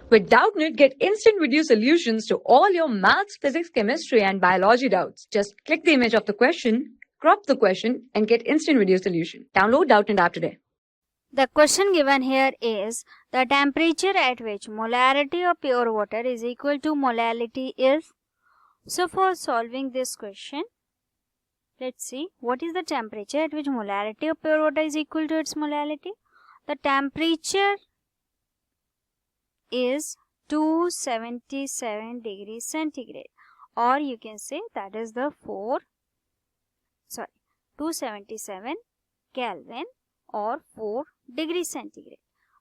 With Doubtnut, get instant video solutions to all your maths, physics, chemistry, and biology doubts. Just click the image of the question, crop the question, and get instant video solution. Download Doubtnut app today. The question given here is the temperature at which molarity of pure water is equal to molality is. So for solving this question, let's see what is the temperature at which molarity of pure water is equal to its molality. The temperature is 277 degrees centigrade, or you can say that is the 277 Kelvin or 4 degrees centigrade.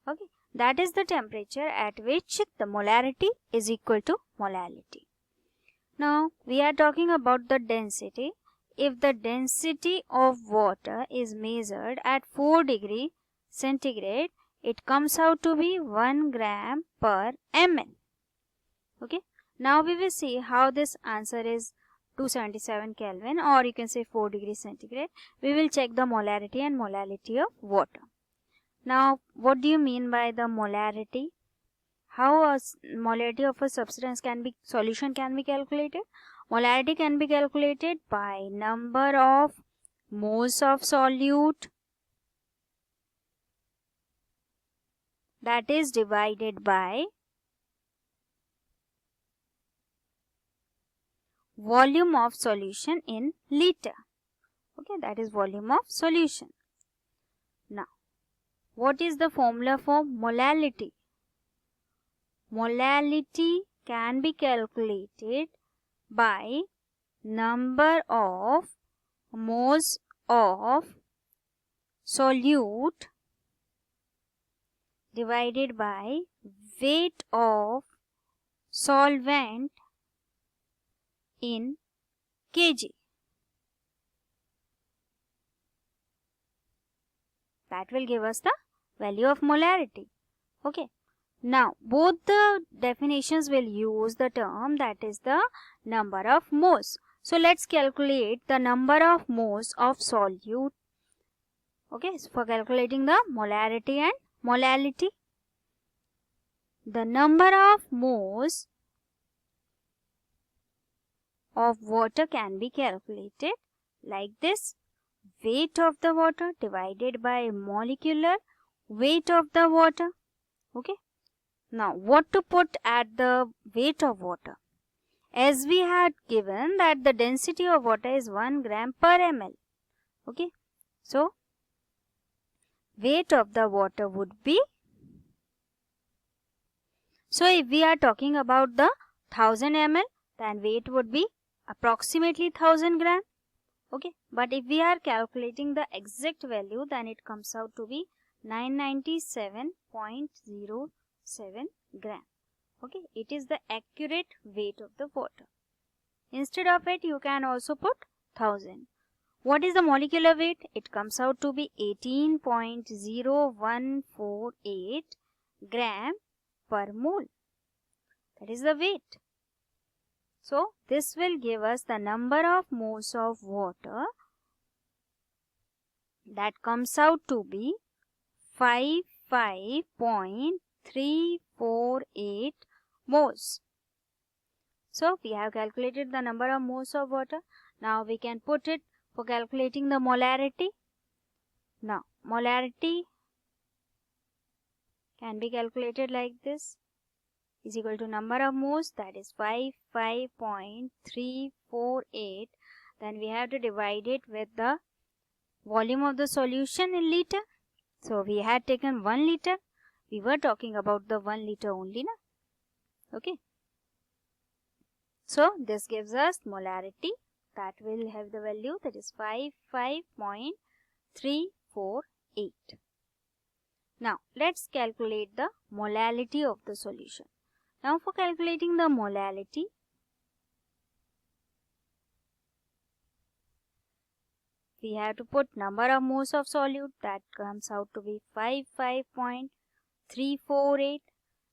Okay, that is the temperature at which the molarity is equal to molality. Now we are talking about the density. If the density of water is measured at 4 degree centigrade, it comes out to be 1 gram per ml. Okay, now we will see how this answer is 277 Kelvin, or you can say 4 degrees centigrade. We will check the molarity and molality of water. Now, what do you mean by the molarity? How a molarity of a substance solution can be calculated? Molarity can be calculated by number of moles of solute, that is divided by volume of solution in liter. Okay, that is volume of solution. Now, what is the formula for molality? Molality can be calculated by number of moles of solute divided by weight of solvent in kg. That will give us the value of molarity. Okay. Now, both the definitions will use the term that is the number of moles. So, let's calculate the number of moles of solute. Okay, so for calculating the molarity and molality, the number of moles of water can be calculated like this: weight of the water divided by molecular weight of the water. Okay. Now, what to put at the weight of water? As we had given that the density of water is 1 gram per ml. Okay. So, weight of the water would be, so if we are talking about the 1000 ml, then weight would be approximately 1000 gram. Okay. But if we are calculating the exact value, then it comes out to be 997.07 gram. Okay, it is the accurate weight of the water. Instead of it, you can also put 1000. What is the molecular weight? It comes out to be 18.0148 gram per mole. That is the weight. So, this will give us the number of moles of water. That comes out to be 55.348 moles. So, we have calculated the number of moles of water. Now, we can put it for calculating the molarity. Now, molarity can be calculated like this, is equal to number of moles, that is 55.348. Then we have to divide it with the volume of the solution in liter. So, we had taken 1 liter. We were talking about the 1 liter only, na? Okay. So, this gives us molarity. That will have the value, that is 55.348. Now, let's calculate the molality of the solution. Now, for calculating the molality, we have to put number of moles of solute. That comes out to be 55.348.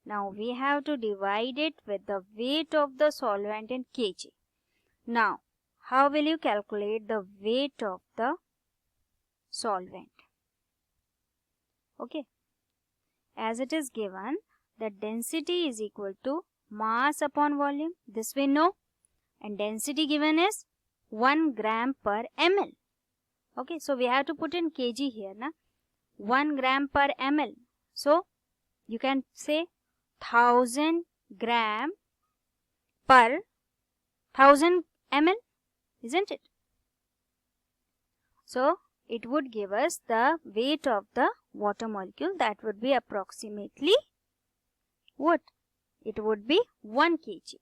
Now, we have to divide it with the weight of the solvent in kg. Now, how will you calculate the weight of the solvent? Okay. As it is given, that density is equal to mass upon volume. This we know. And density given is 1 gram per ml. Okay, so we have to put in kg here, na? 1 gram per ml. So you can say 1000 gram per 1000 ml, isn't it? So it would give us the weight of the water molecule. That would be approximately what? It would be 1 kg.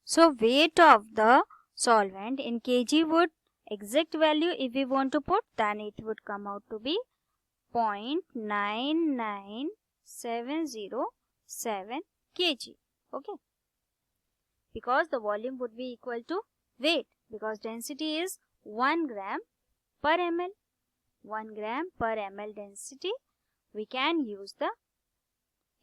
So weight of the solvent in kg would, exact value if we want to put, then it would come out to be 0.99707 kg. Okay, because the volume would be equal to weight, because density is 1 gram per ml. 1 gram per ml density. We can use the,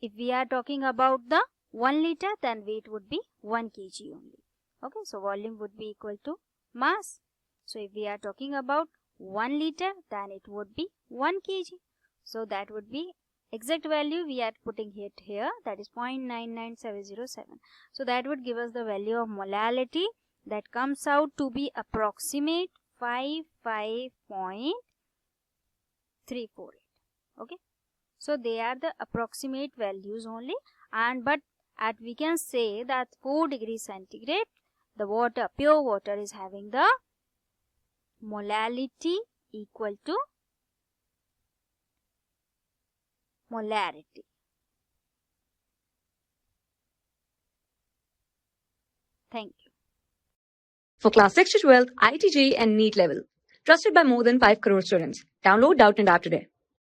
if we are talking about the 1 liter, then weight would be 1 kg only. Okay, so volume would be equal to mass. So if we are talking about 1 liter, then it would be 1 kg. So that would be exact value we are putting it here, that is 0.99707. So that would give us the value of molality, that comes out to be approximate 55.348. Okay, so they are the approximate values only, and but we can say that 4 degrees centigrade, the water, pure water, is having the molality equal to molarity. Thank you. For class 6 to 12, IIT JEE and NEET level. Trusted by more than 5 crore students. Download Doubtnut app today.